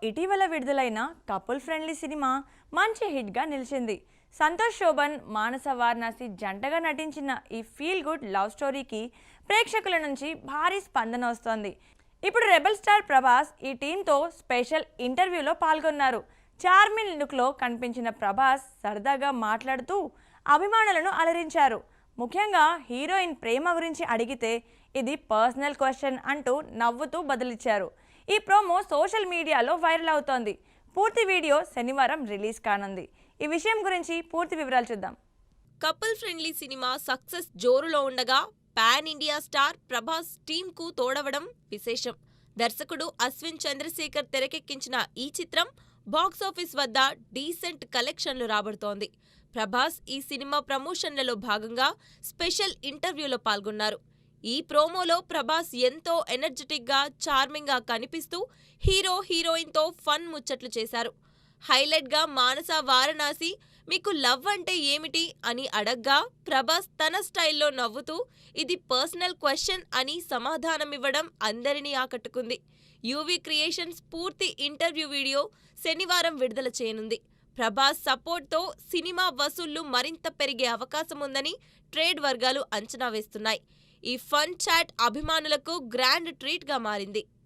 ఇటీవల విడుదలైన couple friendly cinema మంచి హిట్గా నిలిచింది. సంతోష్ శోభన్, మానస వారణాసి జంటగా నటించిన ఈ ఫీల్ గుడ్ లవ్ స్టోరీకి ప్రేక్షకుల నుంచి భారీ స్పందన వస్తోంది. ఇప్పుడు రెబల్ స్టార్ ప్రభాస్ ఈ టీంతో స్పెషల్ ఇంటర్వ్యూలో పాల్గొన్నారు. చార్మింగ్ లుక్లో కనిపించిన ప్రభాస్ సరదాగా మాట్లాడుతూ అభిమానులను అలరించారు. ముఖ్యంగా హీరోయిన్ ప్రేమ గురించి అడిగితే ఇది పర్సనల్ క్వశ్చన్ అంటూ నవ్వుతూ బదులిచ్చారు. ఈ ప్రోమో సోషల్ మీడియాలో వైరల్ అవుతోంది. పూర్తి వీడియో శనివారం రిలీజ్ కానుంది. ఈ విషయం గురించి పూర్తి వివరాలు చూద్దాం. కపుల్ ఫ్రెండ్లీ సినిమా సక్సెస్ జోరులో ఉండగా పాన్ ఇండియా స్టార్ ప్రభాస్ టీంకు తోడవడం విశేషం. దర్శకుడు అశ్విన్ చంద్రశేఖర్ తెరకెక్కించిన ఈ చిత్రం బాక్సాఫీస్ వద్ద డీసెంట్ కలెక్షన్లు రాబడుతోంది. ప్రభాస్ ఈ సినిమా ప్రమోషన్లలో భాగంగా స్పెషల్ ఇంటర్వ్యూలో పాల్గొన్నారు. ఈ ప్రోమోలో ప్రభాస్ ఎంతో ఎనర్జెటిక్ గా, చార్మింగ్ గా కనిపిస్తూ హీరోయిన్తో ఫన్ ముచ్చట్లు చేశారు. హైలైట్ గా మానస వారణాసి మీకు లవ్ అంటే ఏమిటి అని అడగ్గా ప్రభాస్ తన స్టైల్లో నవ్వుతూ ఇది పర్సనల్ క్వశ్చన్ అని సమాధానమివ్వడం అందరినీ ఆకట్టుకుంది. యూవీ క్రియేషన్స్ పూర్తి ఇంటర్వ్యూ వీడియో శనివారం విడుదల చేయనుంది. ప్రభాస్ సపోర్ట్తో సినిమా వసూళ్లు మరింత పెరిగే అవకాశం ఉందని ట్రేడ్ వర్గాలు అంచనా వేస్తున్నాయి. ఈ ఫన్ చాట్ అభిమానులకు గ్రాండ్ ట్రీట్ గా మారింది.